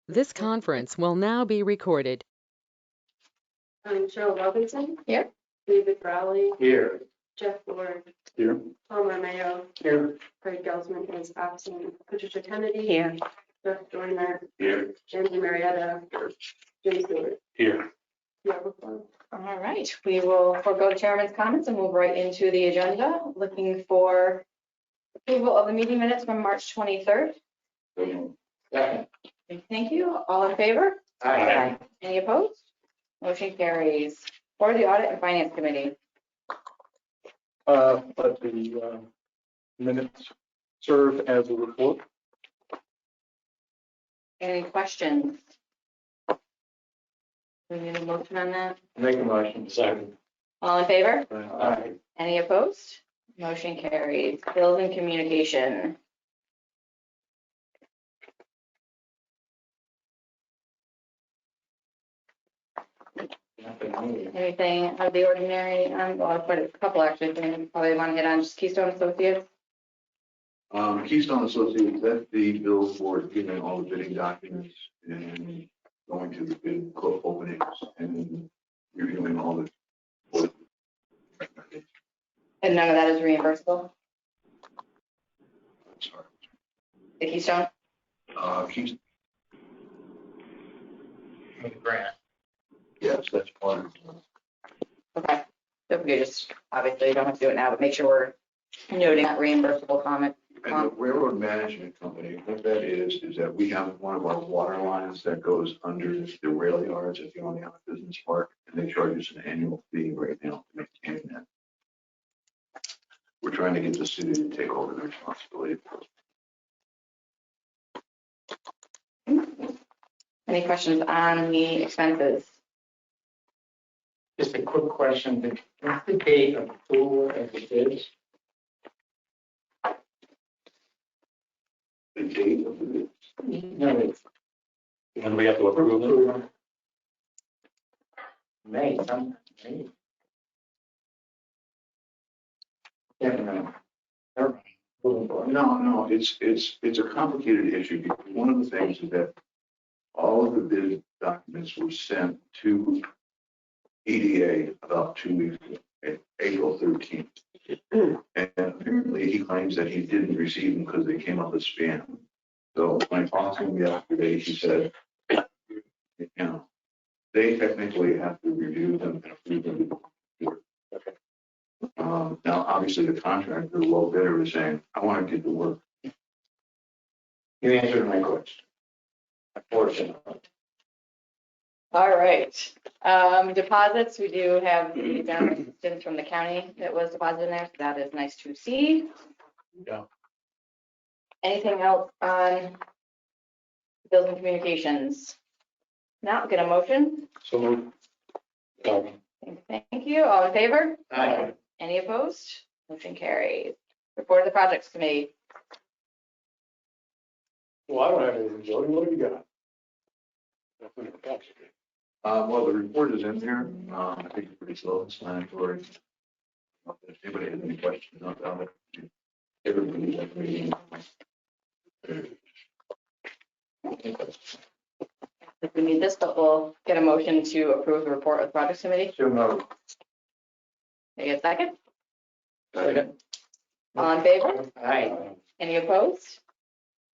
This conference will now be recorded. Cheryl Robinson. Here. David Rowley. Here. Jeff Ward. Here. Palmer Mayo. Here. Craig Gelsman is absent. Patricia Kennedy. Here. Jeff Joyner. Here. Andy Marietta. Jay Stewart. Here. All right, we will forego the chairman's comments and move right into the agenda, looking for approval of the meeting minutes from March 23rd. Second. Thank you. All in favor? Aye. Any opposed? Motion carries. For the Audit and Finance Committee. Let the minutes serve as a report. Any questions? We need a motion on that. Make a motion. Second. All in favor? Aye. Any opposed? Motion carries. Bills and communication. Anything out of the ordinary? Well, I've put a couple actually, things probably want to hit on just Keystone Associates. Keystone Associates, that's the bill for giving all the bidding documents and going to the bid openings and reviewing all the. And none of that is reimbursable, I'm sorry. the Keystone? Keystone, Grant. yes, that's part of it. Okay. So we could just, obviously you don't have to do it now, but make sure we're noting that reimbursable comment. And the railroad management company, what that is that we have one of our water lines that goes under the rail yards at the Oneonta Business Park, and they charge us an annual fee right now to maintain that. We're trying to get the city to take over the responsibility for it. Any questions on the expenses? Just a quick question. What's the date of approval of the bids? The date of the bid. No, it's. When we have to approve them? May, sometime, May. Yeah, no. Never mind. Moving forward. No, it's a complicated issue. Because one of the things is that all of the bid documents were sent to EDA about 2 weeks ago, April 13th. And apparently he claims that he didn't receive them because they came up as spam. So when I talked to him yesterday, he said, you know, they technically have to review them and approve them. Now, obviously, the contractor, the low bidder, is saying, I want to get to work. You answered my question. Unfortunately. All right. Deposits, we do have the general assistance from the county that was deposited in there, so that is nice to see. Yeah. Anything else on bills and communications? Now, get a motion. So moved. Thank you. All in favor? Aye. Any opposed? Motion carries. Report of the projects committee. Well, I don't have anything, Jody. What have you got? Well, the report is in there. I think it's pretty self-explanatory. If anybody has any questions about it, everybody's at the meeting. If we need this, but we'll get a motion to approve the report of the projects committee. So moved. Can I get a second? All in favor? Aye. Any opposed?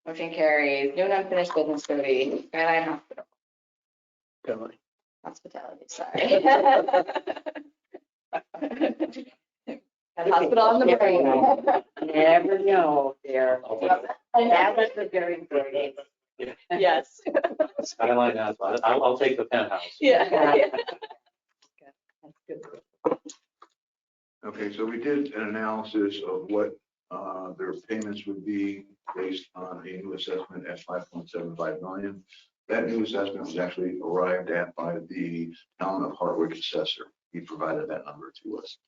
Motion carries. New and unfinished business committee. Skyline Hospital. Hospitality, sorry. That hospital on the brain. Never know there. I'll That was a very good. Yes. Skyline has, I'll take the penthouse. Yeah. That's good. Okay, so we did an analysis of what their payments would be based on a new assessment at 5.75 million. That new assessment was actually arrived at by the town of Hartwick assessor. He provided that number to us.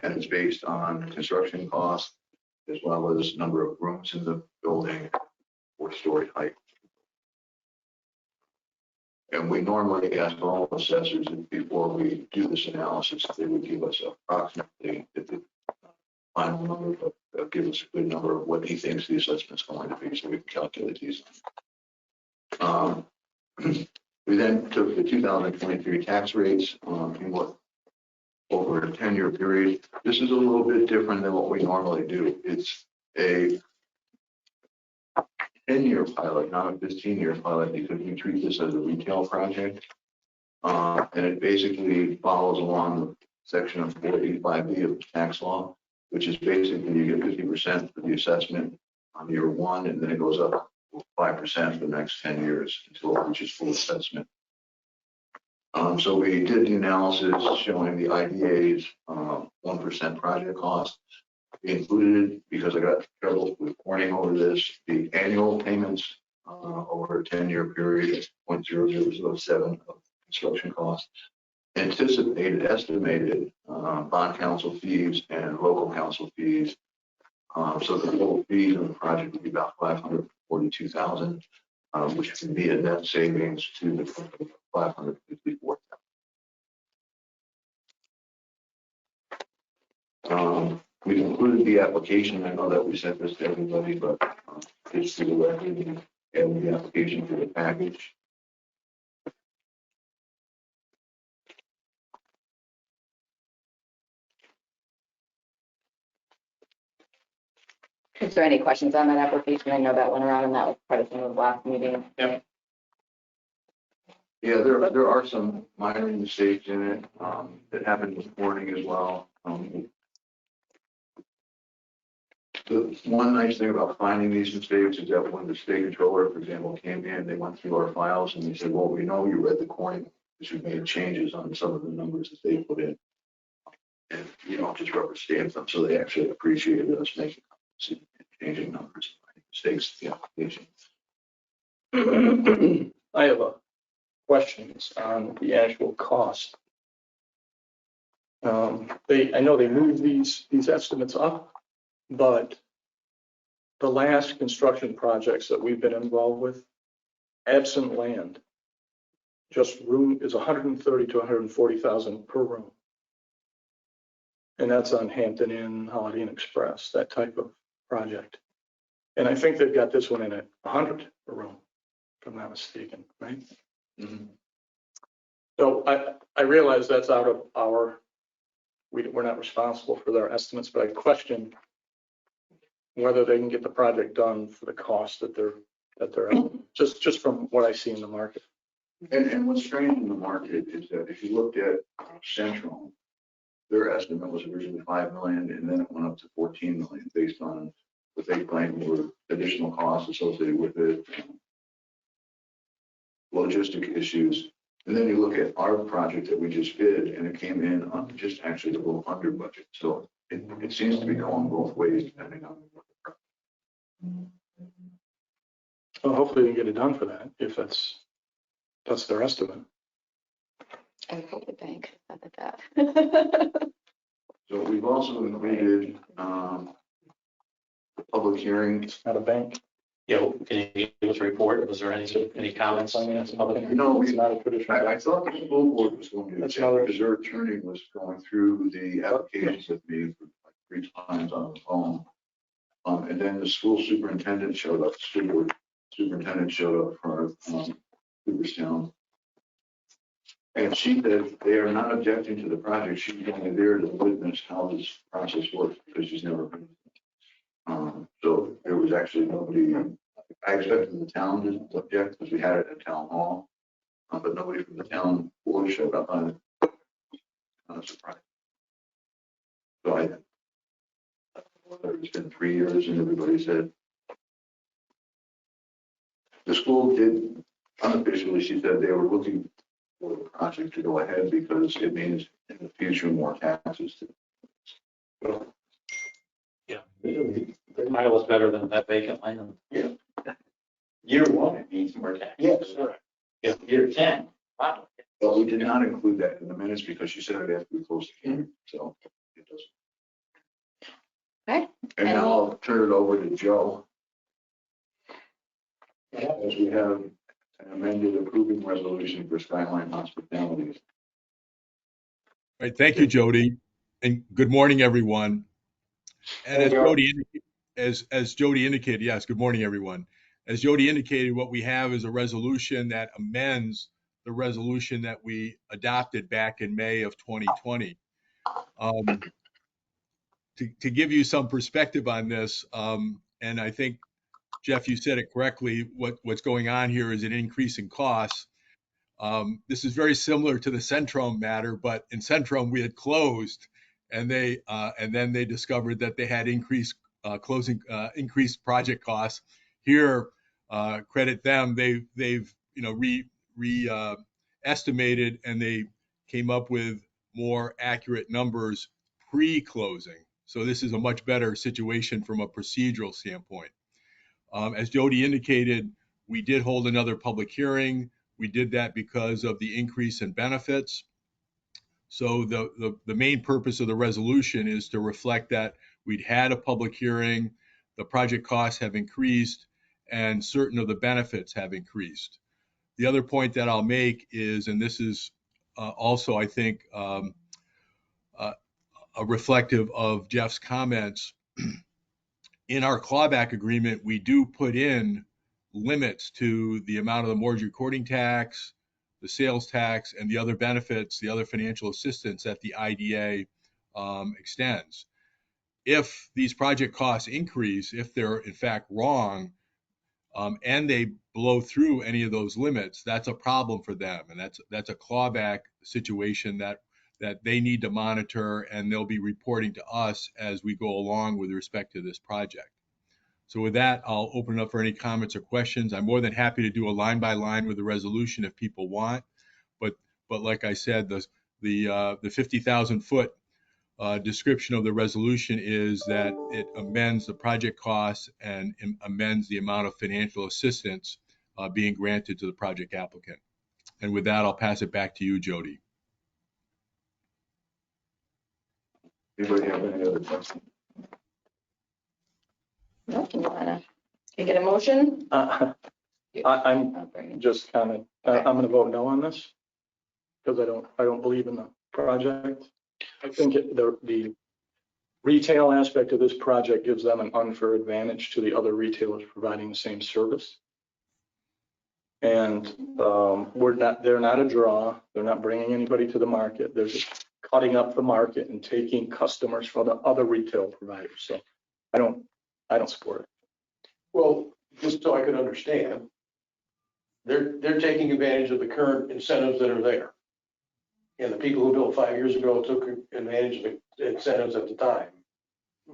And it's based on construction costs as well as number of rooms in the building or story height. And we normally ask all assessors before we do this analysis, they would give us approximately the final number, but give us a good number of what he thinks the assessment's going to be, so we can calculate these. We then took the 2023 tax rates and what over a 10-year period. This is a little bit different than what we normally do. It's a 10-year pilot, not a 15-year pilot, because we treat this as a retail project. And it basically follows along the section of 485B of the tax law, which is basically you get 50% for the assessment on year one, and then it goes up 5% for the next 10 years until it reaches full assessment. So we did the analysis showing the IDA's 1% project cost. We included it because I got trouble with warning over this. The annual payments over a 10-year period, 0.0007 of construction costs. Anticipated, estimated bond council fees and local council fees. So the total fees on the project would be about $542,000, which would be a net savings to the company of $554,000. We included the application. I know that we sent this to everybody, but it's to the record and the application for the package. Is there any questions on that application? I know that went around and that was part of some of the last meeting. Yeah, there are some minor mistakes in it that happened this morning as well. The one nice thing about finding these mistakes is that when the state controller, for example, came in, they went through our files and they said, well, we know you read the coin because you made changes on some of the numbers that they put in. And you don't just rubber stamp them, so they actually appreciated us making changing numbers, mistakes in the application. I have a questions on the actual cost. I know they moved these estimates up, but the last construction projects that we've been involved with, absent land, just room is 130 to 140,000 per room. And that's on Hampton Inn, Holiday Inn Express, that type of project. And I think they've got this one in at 100 a room, if I'm not mistaken, right? Mm-hmm. So I realize that's out of our, we're not responsible for their estimates, but I question whether they can get the project done for the cost that they're just from what I see in the market. And what's strange in the market is that if you looked at Central, their estimate was originally 5 million, and then it went up to 14 million based on what they claimed were additional costs associated with it, logistic issues. And then you look at our project that we just did, and it came in on just actually a little under budget. So it seems to be going both ways depending on what the project. Well, hopefully they can get it done for that, if that's their estimate. I would hope the bank said that. So we've also included the public hearing. It's not a bank. Yeah, can you give us a report? Was there any comments on that? No, It's not a traditional. I thought the school board was going to, That's another- because their attorney was going through the applications with me for like 3 times on the phone. And then the school superintendent showed up, school board superintendent showed up for Cooperstown. And she said they are not objecting to the project. She's only there to witness how this process works because she's never been. So there was actually nobody. I expected the town to object because we had it at town hall, but nobody from the town board showed up on it. Not a surprise. So it's been 3 years, and everybody said the school did unofficially. She said they were looking for the project to go ahead because it means in the future more taxes. Yeah. Mile was better than that vacant land. Yeah. Year 1, it means more tax. Yes. Yeah. Year 10, wow. But we did not include that in the minutes because she said it after we closed the hearing, so it doesn't. Okay. And now I'll turn it over to Joe. As we have an amended approving resolution for Skyline Hospitality. Right, thank you, Jody, and good morning, everyone. And as Jody indicated, yes, good morning, everyone. as Jody indicated, what we have is a resolution that amends the resolution that we adopted back in May of 2020. To give you some perspective on this, and I think, Jeff, you said it correctly, what's going on here is an increase in costs. This is very similar to the Centrum matter, but in Centrum we had closed, and then they discovered that they had increased project costs. Here, credit them, they've estimated, and they came up with more accurate numbers pre-closing. So this is a much better situation from a procedural standpoint. As Jody indicated, we did hold another public hearing. We did that because of the increase in benefits. So the main purpose of the resolution is to reflect that we'd had a public hearing, the project costs have increased, and certain of the benefits have increased. The other point that I'll make is, and this is also, I think, a reflective of Jeff's comments, in our clawback agreement, we do put in limits to the amount of the mortgage recording tax, the sales tax, and the other benefits, the other financial assistance that the IDA extends. If these project costs increase, if they're in fact wrong, and they blow through any of those limits, that's a problem for them, and that's a clawback situation that they need to monitor, and they'll be reporting to us as we go along with respect to this project. So with that, I'll open it up for any comments or questions. I'm more than happy to do a line by line with the resolution if people want, but like I said, the 50,000 foot description of the resolution is that it amends the project costs and amends the amount of financial assistance being granted to the project applicant. And with that, I'll pass it back to you, Jody. Anybody have any other questions? No, can you get a motion? I'm I'll bring it. just kind of, I'm going to vote no on this because I don't believe in the project. I think the retail aspect of this project gives them an unfair advantage to the other retailers providing the same service. And they're not a draw. They're not bringing anybody to the market. They're just cutting up the market and taking customers from the other retail providers. So I don't support it. Well, just so I could understand, they're taking advantage of the current incentives that are there. And the people who built 5 years ago took advantage of the incentives at the time.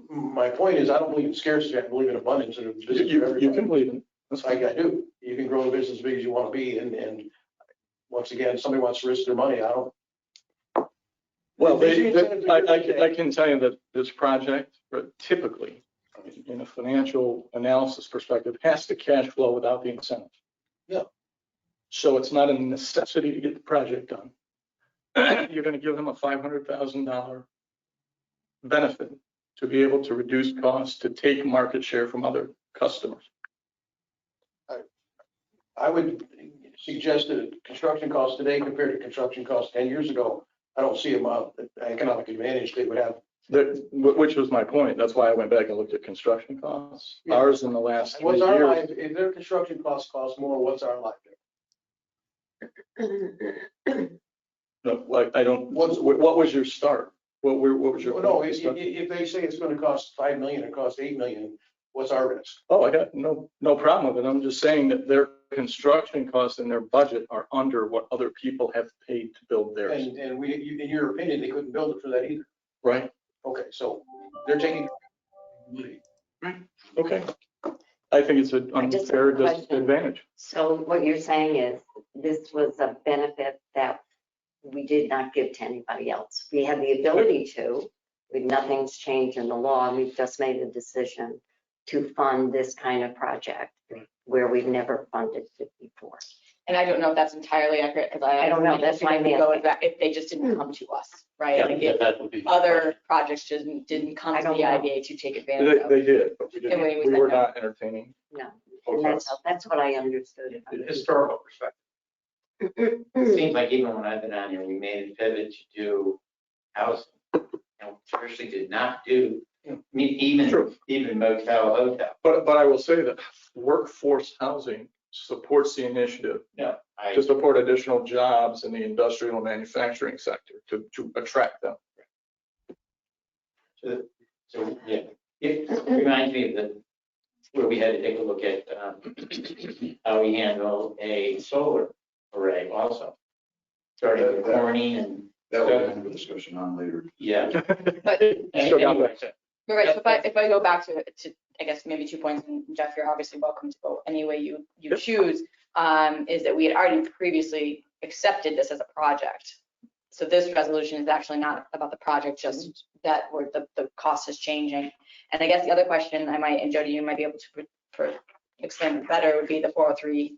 My point is, I don't believe in scarcity, I believe in abundance. And You can believe it. That's I fine. do. You can grow the business as big as you want to be, and once again, somebody wants to risk their money, I don't. Well, I I can tell you that this project typically, in a financial analysis perspective, has to cash flow without the incentive. Yeah. So it's not a necessity to get the project done. You're going to give them a $500,000 benefit to be able to reduce costs, to take market share from other customers. I would suggest that construction costs today compared to construction costs 10 years ago, I don't see the economic advantage they would have. Which was my point. That's why I went back and looked at construction costs. Yeah. Ours in the last 3 What's our years. life, if their construction costs cost more, what's our life? No, like, I don't, What's- what was your start? What was your? No, if they say it's going to cost 5 million, it costs 8 million, what's our risk? Oh, I got no problem with it. I'm just saying that their construction costs and their budget are under what other people have paid to build theirs, And in your opinion, they couldn't build it for that either. right? Okay, so they're taking money. Okay. I think it's an I just have unfair a question. disadvantage. So what you're saying is this was a benefit that we did not give to anybody else. We had the ability to, nothing's changed in the law. We've just made a decision to fund this kind of project where we've never funded it before. And I don't know if that's entirely accurate, because I don't know, that's why I'm asking. If they just didn't come to us, right? Like if That would be. other projects just didn't come I to don't the know. IBA to take advantage of. They did, but we And we didn't. We were said no. not entertaining. No, and that's what I understood. Historical perspective. It seems like even when I've been on here, we made a pivot to do housing. And we traditionally did not do I mean, True. even motel, hotel. But I will say that workforce housing supports the initiative No, to support additional jobs in the industrial and manufacturing sector to attract them. So, yeah, it reminds me of where we had to take a look at how we handle a solar array also. Starting with Corning and, That we'll have a discussion on later. yeah. But Still got Anyway, You're right. So if I go back to I guess maybe 2 points, and Jeff, you're obviously welcome to go any way you choose, is that we had already previously accepted this as a project. So this resolution is actually not about the project, just that where the cost is changing. And I guess the other question I might, and Jody, you might be able to explain it better, would be the 403,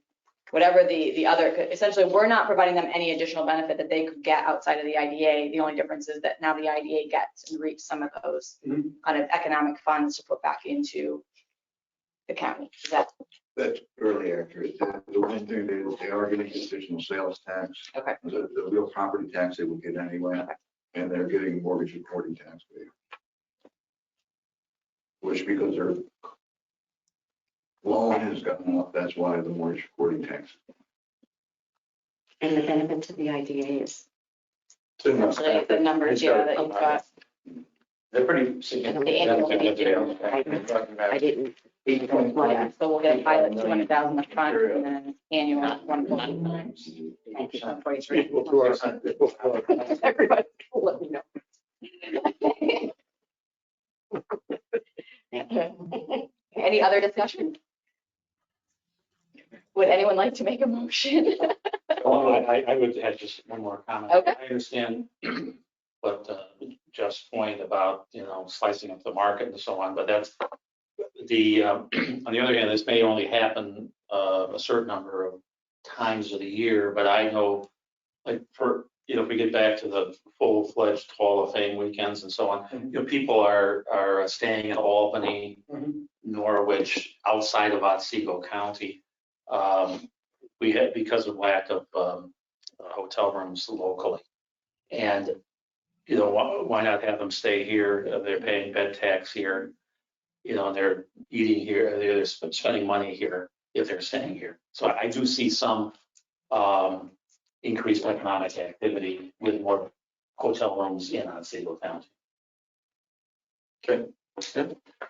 whatever the other, essentially, we're not providing them any additional benefit that they could get outside of the IDA. The only difference is that now the IDA gets and reaps some of those kind of economic funds to put back into the county. Is that That's fairly accurate. The one thing they are getting additional sales tax. okay? The real property tax they will get anyway, and they're getting mortgage recording tax. Which because their loan has gotten up, that's why the mortgage recording tax. And the benefit to the IDA is, Actually, the numbers, yeah, that you've got. they're pretty significant. The annual benefits. I didn't, Yeah, so we'll get a pilot 200,000 up front and then annual 149. thank you. 143. Equal to our. Everybody, let me know. Any other discussion? Would anyone like to make a motion? Oh, I would add just one more comment. Okay. I understand what Jeff's point about, slicing up the market and so on, but that's the, on the other hand, this may only happen a certain number of times of the year, but I know, like, if we get back to the full-fledged Hall of Fame weekends and so on, people are staying in Albany, Norwich, outside of Otsego County. We had, because of lack of hotel rooms locally. And, why not have them stay here? They're paying bed tax here, and they're eating here, they're spending money here if they're staying here. So I do see some increased economic activity with more hotel rooms in Otsego County. Okay.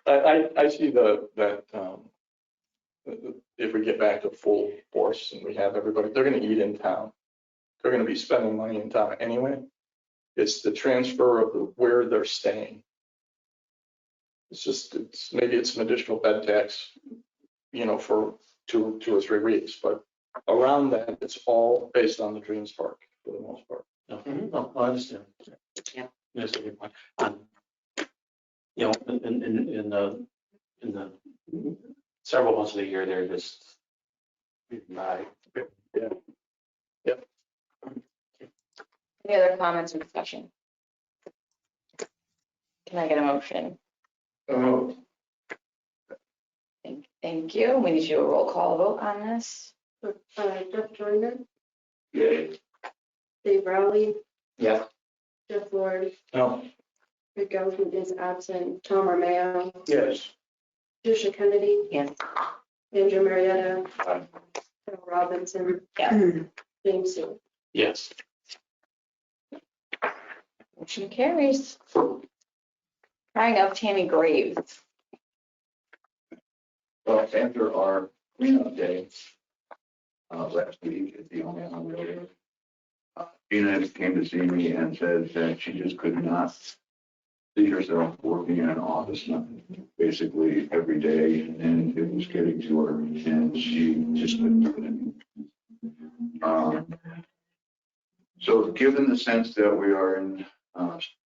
I see that if we get back to full force and we have everybody, they're going to eat in town. They're going to be spending money in town anyway. It's the transfer of where they're staying. Maybe it's an additional bed tax, for two or 3 weeks, but around that, it's all based on the Dreams Park for the most part. No, I understand. Yeah. That's a good point. In the several months of the year, they're just by. Yeah. Yep. Any other comments or discussion? Can I get a motion? Thank you. We need to do a roll call vote on this. Jeff Joyner, Yeah. Dave Rowley, Yeah. Jeff Lord, No. Rick Gosman is absent, Tom Romeo, Yes. Patricia Kennedy, Yes. Andrew Marietta, Aye. Carol Robinson, Yeah. James Stewart. Yes. Motion carries. Crying out Tammy Graves. Well, after our cleanup day last week at the only on railroad, Gina came to see me and said that she just could not see herself working in an office, basically every day, and it was getting to her, and she just couldn't do it. So given the sense that we are in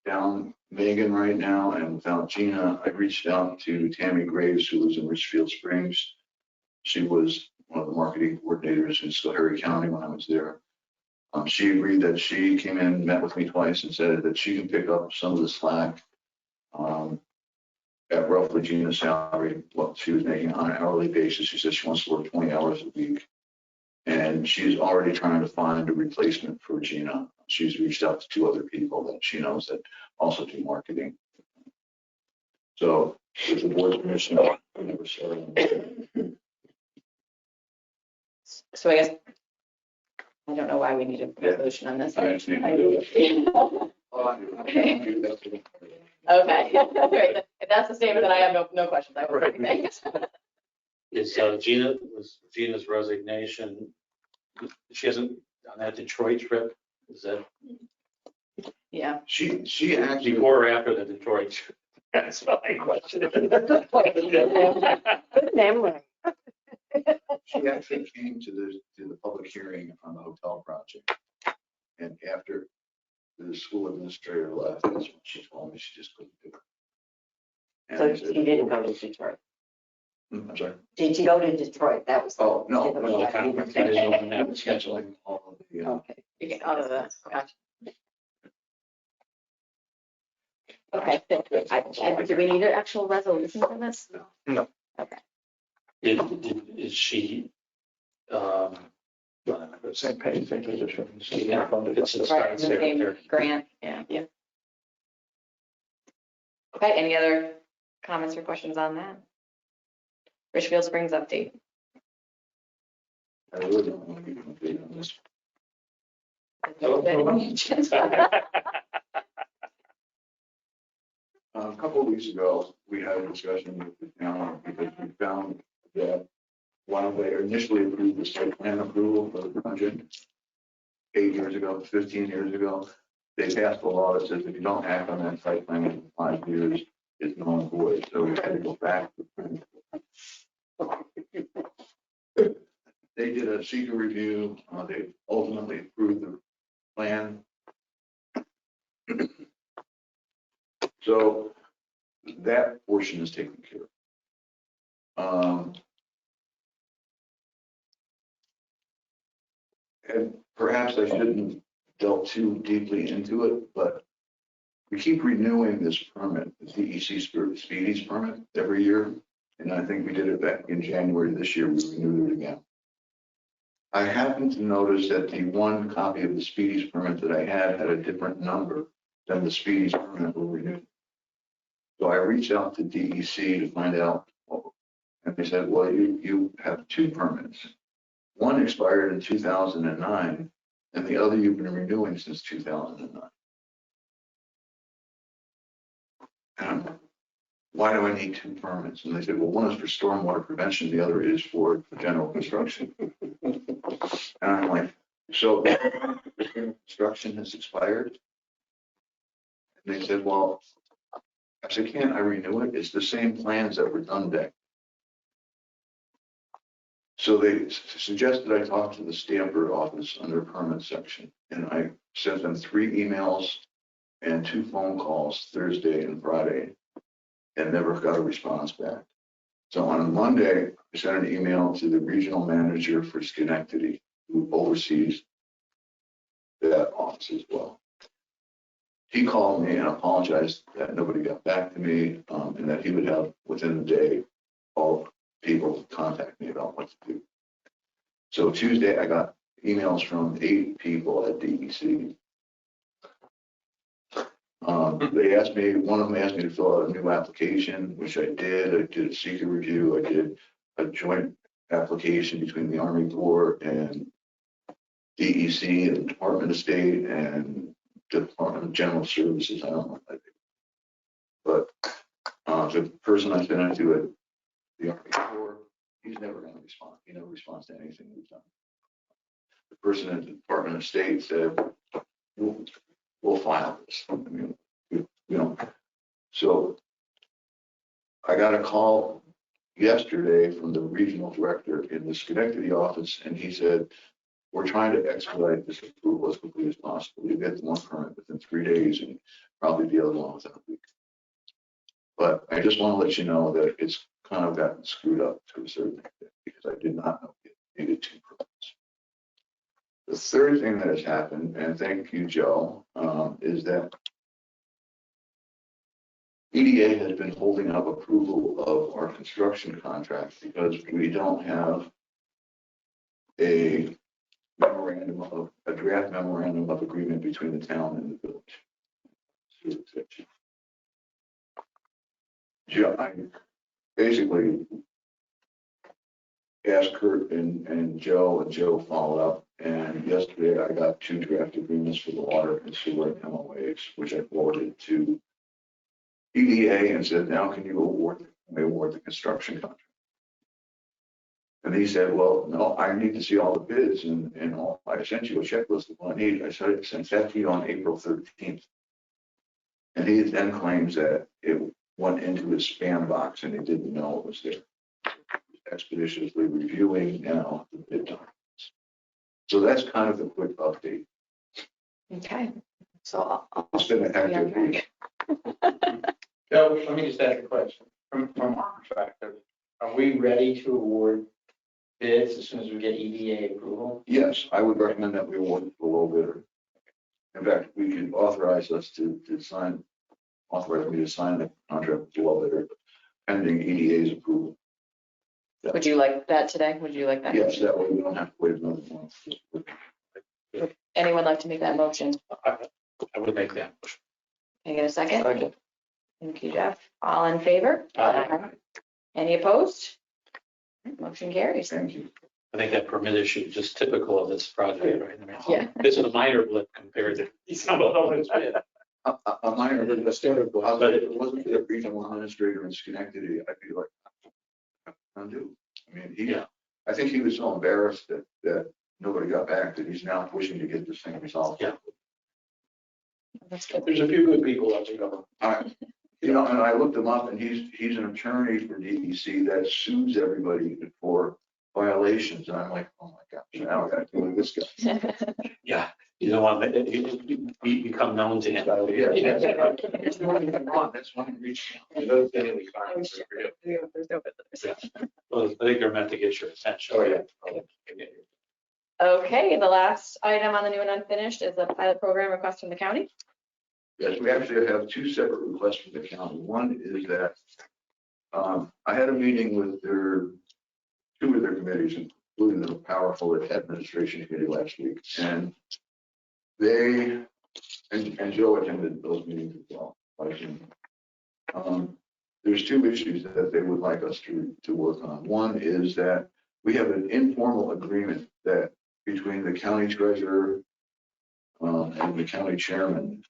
down Megan right now and without Gina, I reached out to Tammy Graves, who was in Richfield Springs. She was one of the marketing coordinators in Schoharie County when I was there. She agreed that she came in, met with me twice and said that she can pick up some of the slack at roughly Gina's salary, what she was making on an hourly basis. She said she wants to work 20 hours a week. And she's already trying to find a replacement for Gina. She's reached out to 2 other people that she knows that also do marketing. So with the board's permission, I never started. So I guess, I don't know why we need a resolution on this. I just need to I- do it. Okay, great. If that's the statement, then I have no questions. I won't say anything. Is Gina's resignation, she hasn't done that Detroit trip? Is that Yeah. She actually, before or after the Detroit trip? That's my question. Good memory. she actually came to the public hearing on the hotel project. And after the school administrator left, that's when she told me she just couldn't do it. And So I said, you didn't go to Detroit. I'm sorry. Did you go to Detroit? That was. Oh, no, the- no, conference. I didn't know when that was scheduling all of the, Okay. You get out of the, gotcha. Okay, do we need an actual resolution for this? No. Okay. Is she, Same pay, same position. Yeah. It's a Right, start in the same there. grant, yeah. Okay, any other comments or questions on that? Richfield Springs update. I really don't want to be complete on this. A couple of weeks ago, we had a discussion with the town because we found that while they initially approved the site plan approval for the project 8 years ago, 15 years ago, they passed a law that says if you don't act on that site plan in 5 years, it's null and void. So we had to go back. They did a secret review. They ultimately approved the plan. So that portion is taken care of. And perhaps I shouldn't delve too deeply into it, but we keep renewing this permit, the DEC Speedies permit every year. And I think we did it back in January this year, we renewed it again. I happened to notice that the one copy of the Speedies permit that I had a different number than the Speedies permit we renewed. So I reached out to DEC to find out, and they said, well, you have 2 permits. One expired in 2009, and the other you've been renewing since 2009. And why do I need 2 permits? And they said, well, one is for stormwater prevention, the other is for general construction. And I'm like, so construction has expired? And they said, well, I said, can't I renew it? It's the same plans that were done back. So they suggested I talk to the Stamford office under permit section, and I sent them 3 emails and 2 phone calls Thursday and Friday, and never got a response back. So on Monday, I sent an email to the regional manager for Schenectady, who oversees that office as well. He called me and apologized that nobody got back to me, and that he would have within the day all people contact me about what to do. So Tuesday, I got emails from 8 people at DEC. They asked me, one of them asked me to fill out a new application, which I did. I did a secret review. I did a joint application between the Army Corps and DEC and Department of State and Department of General Services. I don't know what I did. But the person I sent it to at the Army Corps, he's never going to respond. He never responds to anything we've done. The person at the Department of State said, we'll file this. I mean, you know, so I got a call yesterday from the regional director in the Schenectady office, and he said, we're trying to expedite this approval as quickly as possible. You get the one permit within 3 days and probably the other one within a week. But I just want to let you know that it's kind of gotten screwed up to a certain extent because I did not know it needed 2 permits. The third thing that has happened, and thank you, Joe, is that EDA has been holding up approval of our construction contract because we don't have a draft memorandum of agreement between the town and the village. Joe, I basically asked Kurt and Joe followed up. And yesterday I got 2 draft agreements for the water and sewer MOAs, which I forwarded to EDA and said, now can you award the construction contract? And he said, well, no, I need to see all the bids and all. I sent you a checklist of what I need. I said, I sent that to you on April 13th. And he then claims that it went into his spam box and he didn't know it was there. Expeditiously reviewing now the bid documents. So that's kind of the quick update. Okay, so I'll. It's been a hectic week. So let me just ask a question. From our perspective, are we ready to award bids as soon as we get EDA approval? Yes, I would recommend that we award it to a low bidder. In fact, we could authorize me to sign the contract with the low bidder pending EDA's approval. Would you like that today? Would you like that? Yes, that way we don't have to wait another month. Would anyone like to make that motion? I would make that. Can I get a second? Thank you, Jeff. All in favor? Aye. Any opposed? Motion carries. Thank you. I think that permit issue is just typical of this project, right? I mean, Yeah. This is a minor blip compared to some of those. A minor, but a standard, but if it wasn't the regional administrator in Schenectady, I'd be like, undo. I mean, I think he was so embarrassed that nobody got back that he's now pushing to get this thing resolved. Yeah. That's good. There's a few good people out there. And I looked him up and he's an attorney for DEC that sues everybody for violations. And I'm like, oh my gosh, now I got to deal with this guy. Yeah, you don't want to you become known to him. That's why I'm reaching out. Those daily fines are real. There's no visitors. Yeah. Well, I think they're meant to get your attention. Oh, yeah. Okay, the last item on the new and unfinished is the pilot program request from the county. Yes, we actually have 2 separate requests from the county. One is that I had a meeting with 2 of their committees, including the powerful administration committee last week. And they, and Joe attended those meetings as well. There's 2 issues that they would like us to work on. One is that we have an informal agreement that between the county treasurer and the county chairman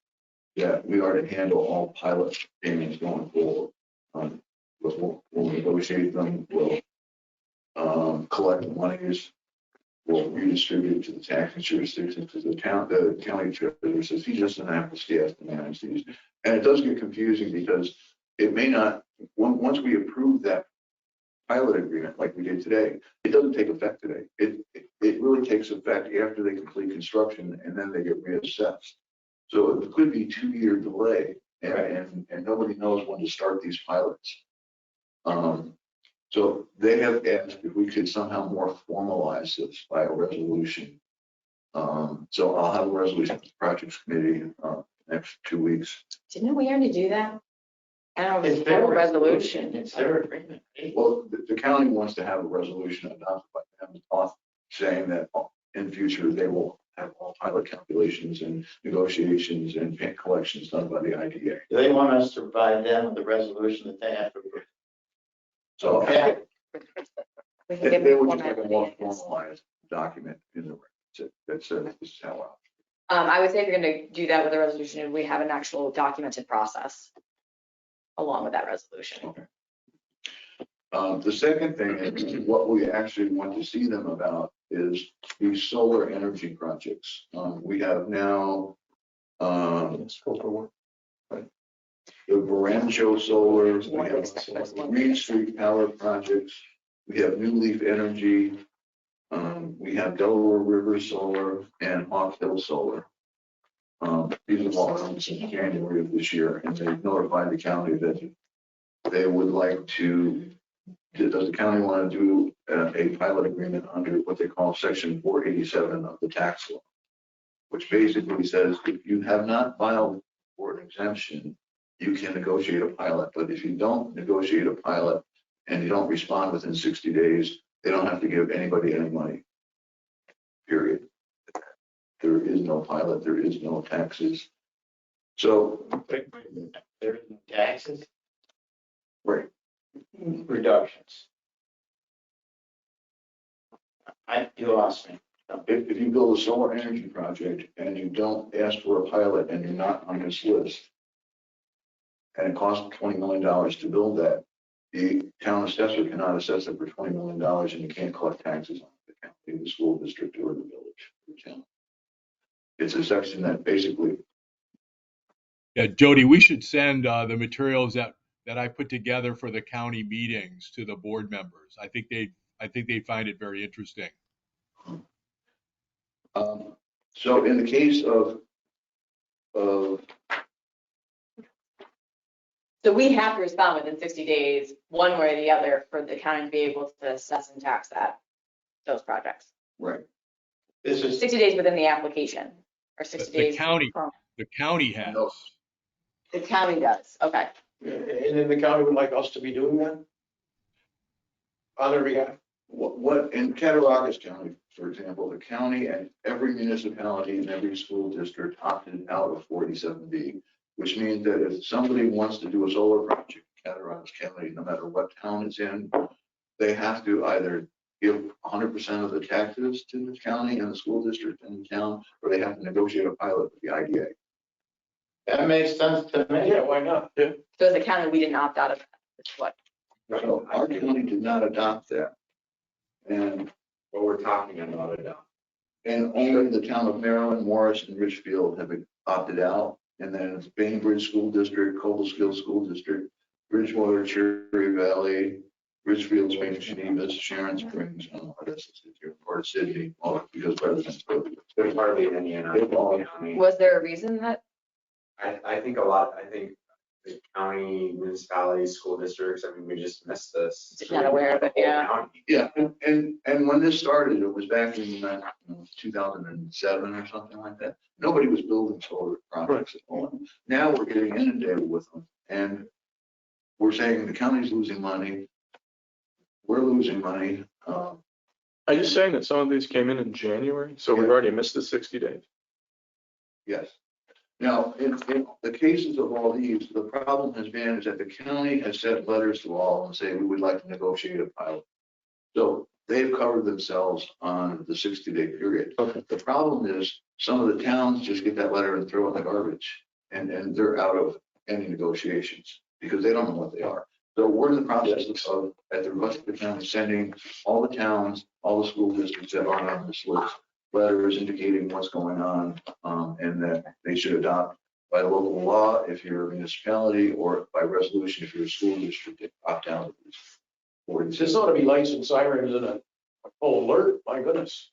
that we are to handle all pilot payments going forward. We'll negotiate them, we'll collect monies, we'll redistribute to the taxing jurisdictions because the county treasurer says he just doesn't have the staff to manage these. And it does get confusing because it may not, once we approve that pilot agreement like we did today, it doesn't take effect today. It really takes effect after they complete construction and then they get reassessed. So it could be 2-year delay and nobody knows when to start these pilots. So they have asked if we could somehow more formalize this by a resolution. So I'll have a resolution with the projects committee next 2 weeks. Didn't we already do that? I don't know, It's it's their a resolution. It's their agreement. Well, the county wants to have a resolution adopted by them saying that in future they will have all pilot calculations and negotiations and payment collections done by the IDA. Do they want us to provide them with the resolution that they have to approve? So Okay. We can they give they them would just format like a more ready, I guess. formalized document in the record that says this is how. I would say if you're going to do that with a resolution, we have an actual documented process along with that resolution. Okay. The second thing is what we actually want to see them about is these solar energy projects. We have now Scope of work. the Barancho Solar, we have Green Street Power Projects, we have New Leaf Energy, we have Delaware River Solar and Hawk Hill Solar. These are all in January of this year, and they notified the county that they would like to, does the county want to do a pilot agreement under what they call Section 487 of the tax law, which basically says if you have not filed for an exemption, you can negotiate a pilot. But if you don't negotiate a pilot and you don't respond within 60 days, they don't have to give anybody any money, period. There is no pilot, there is no taxes. So There's no taxes. Right. reductions. You lost me. If you build a solar energy project and you don't ask for a pilot and you're not on this list, and it costs $20 million to build that, the town assessor cannot assess it for $20 million and you can't collect taxes on the county, the school district, or the village, or the town. It's a section that basically, Yeah, Jody, we should send the materials that I put together for the county meetings to the board members. I think they'd find it very interesting. so in the case of So we have to respond within 60 days, one way or the other, for the county to be able to assess and tax those projects. right, This is, 60 days within the application, or 60 The days. county, from- the county has. No. The county does, okay. And then the county would like us to be doing that? On their behalf? what in Cattaraugus County, for example, the county and every municipality and every school district opted out of 47B, which means that if somebody wants to do a solar project in Cattaraugus County, no matter what town it's in, they have to either give 100% of the taxes to the county and the school district and the town, or they have to negotiate a pilot with the IDA. that makes sense to me. Yeah, why not? Yeah. So as a county, we didn't opt out of that. That's what. So our county did not adopt that. And What we're talking about it now. And only the town of Maryland, Morris, and Richfield have opted out. And then it's Bainbridge School District, Cobleskill School District, Bridgewater, Cherry Valley, Richfield, Spain, Geneva, Sharon Springs, and part of Sydney, all because residents voted. There's hardly any in our They've all- county. Was there a reason that, I think the county, municipalities, school districts, I mean, we just missed this. Just not aware of it, yeah. Yeah, and when this started, it was back in 2007 or something like that. Nobody was building solar projects at all. Now we're getting inundated with them. And we're saying the county's losing money. We're losing money. Are you saying that some of these came in January? So we've already missed the 60 days? Yes. Now, in the cases of all these, the problem has been is that the county has sent letters to all and say, we would like to negotiate a pilot. So they've covered themselves on the 60-day period. Okay. The problem is some of the towns just get that letter and throw it in the garbage, and they're out of any negotiations because they don't know what they are. So we're in the process of, at the request of the county, sending all the towns, all the school districts that aren't on this list, letters indicating what's going on, and that they should adopt by local law if you're a municipality, or by resolution if you're a school district, to opt out of this. This ought to be lights and sirens and a full alert, my goodness.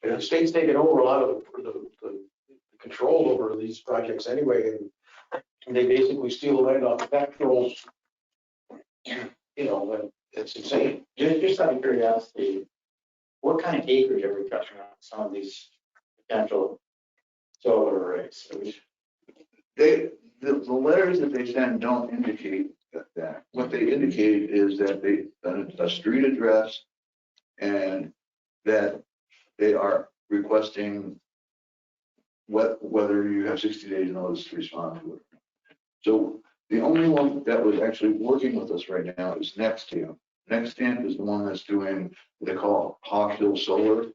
And the state's taking over a lot of the control over these projects anyway, and they basically steal the land off the tax rolls. You know, and it's insane. Just out of curiosity, what kind of acreage are we touching on some of these potential solar arrays? The letters that they send don't indicate that. What they indicate is that a street address, and that they are requesting whether you have 60 days notice to respond to it. So the only one that was actually working with us right now is Nextamp. Nextamp is the one that's doing what they call Hawk Hill Solar,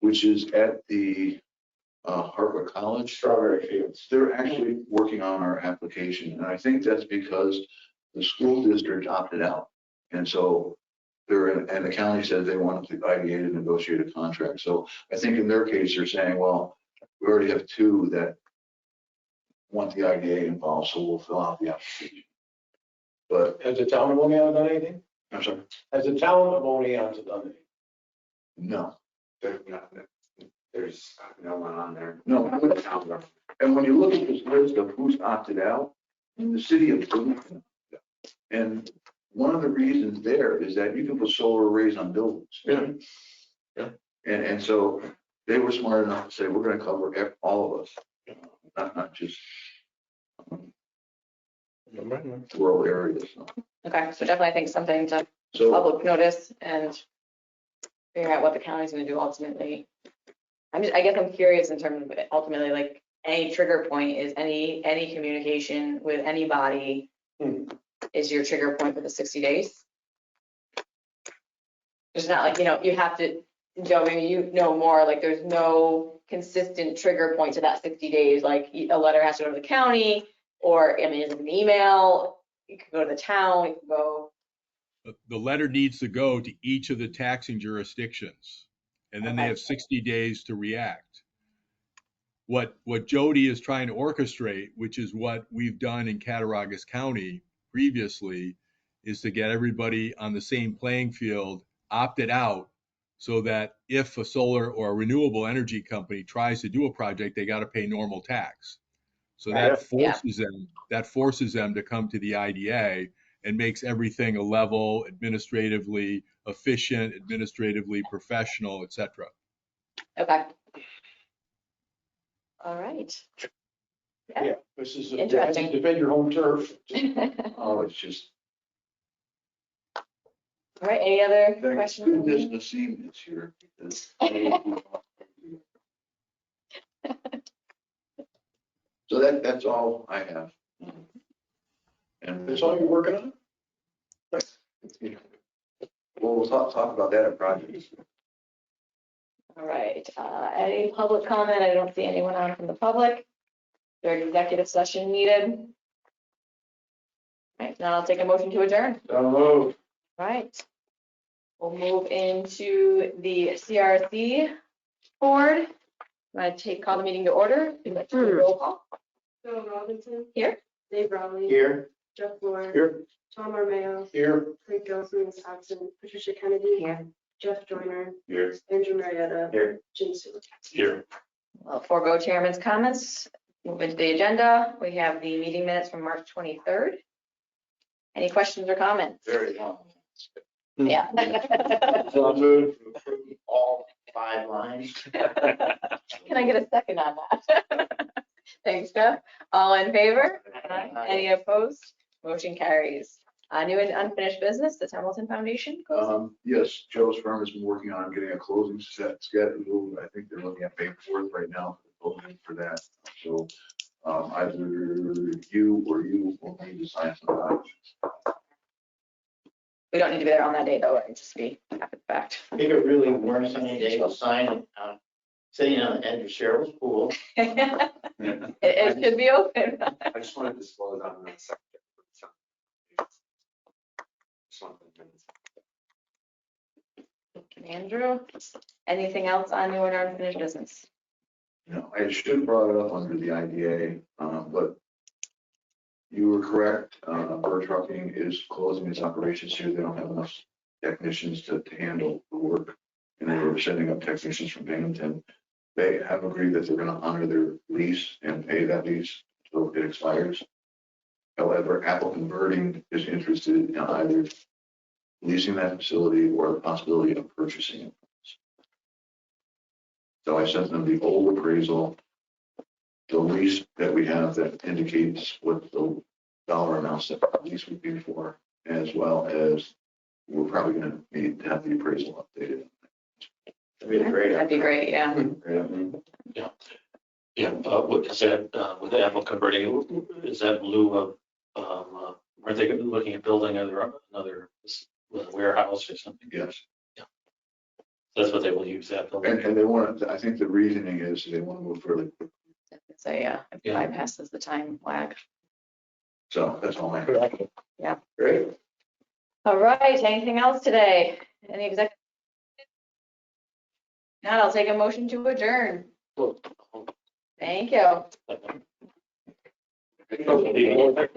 which is at the Harvard College. Strawberry fields. They're actually working on our application, and I think that's because the school district opted out. And so and the county said they wanted the IDA to negotiate a contract. So I think in their case, they're saying, well, we already have two that want the IDA involved, so we'll fill out the application. But Has the town of Oneonta done anything? I'm sorry, Has the town of Oneonta done anything? no, There's no one on there. no. And when you look at this list of who's opted out, in the city of Bloomington, and one of the reasons there is that you can put solar arrays on buildings. Yeah. Yeah. And so they were smart enough to say, we're going to cover all of us, not just rural areas. okay, so definitely I think something to So public notice and figure out what the county's gonna do ultimately. I guess I'm curious in terms of ultimately, like, any trigger point is any communication with anybody is your trigger point for the 60 days. It's not like, you have to, Joe, maybe you know more, like there's no consistent trigger point to that 60 days, like a letter has to go to the county, or, is it an email? You can go to the town, you can go. The letter needs to go to each of the taxing jurisdictions, and then they Okay. have 60 days to react. What Jody is trying to orchestrate, which is what we've done in Cattaraugus County previously, is to get everybody on the same playing field, opted out, so that if a solar or a renewable energy company tries to do a project, they got to pay normal tax. So that forces them to come to the IDA and makes everything a level, administratively efficient, administratively professional, et cetera. Okay. All right. Yeah, this is, Interesting. defend your home turf. Oh, it's just, All right, any other thank questions? goodness Nassim is here. Because So that's all I have. And That's all you're working on? well, we'll talk about that at projects. All right, any public comment? I don't see anyone on from the public. There's executive session needed. All right, now I'll take a motion to adjourn. Oh, Right. We'll move into the CRC board. I'm going to call the meeting to order. We'd like to do a roll call. Bill Robinson. Here. Dave Rowley. here, Jeff Moore. here, Tom Romeo. here. Craig Gilson is absent. Patricia Kennedy. Here. Jeff Joyner. Here. Andrew Marietta. Here. Jim Stewart. Here. Well, forego chairman's comments. Move into the agenda. We have the meeting minutes from March 23rd. Any questions or comments? Very long. Yeah. So I move. All 5 lines. Can I get a second on that? Thanks, Jeff. All in favor? Aye. Any opposed? Motion carries. New and unfinished business, the Hamilton Foundation. Yes, Joe's firm has been working on getting a closing set scheduled. I think they're looking at May 4th right now for that. So either you or you will need to sign some documents. We don't need to be there on that day, though. It just be after the fact. If it really weren't a sunny day, we'll sign it, sitting on the edge of Cheryl's pool. It should be open. I just want to disclose on that sector. Andrew, anything else on new and unfinished business? No, I should have brought it up under the IDA, but you were correct. Bird Trucking is closing its operations here. They don't have enough technicians to handle the work. And they were sending up technicians from Binghamton. They have agreed that they're going to honor their lease and pay that lease until it expires. However, Apple Converting is interested in either leasing that facility or the possibility of purchasing it. So I sent them the old appraisal, the lease that we have that indicates what the dollar amounts that the lease would be for, as well as we're probably going to need to have the appraisal updated. That'd be great, yeah. Yeah, what is that, with the Apple converting, is that in lieu of, aren't they looking at building another warehouse or something? Yes. That's what they will use that building. And they want to, I think the reasoning is they want to move fairly quickly. So yeah, it bypasses the time lag. So that's all I have. Yeah. Great. All right, anything else today? Any executive? Not, I'll take a motion to adjourn. Thank you. Okay.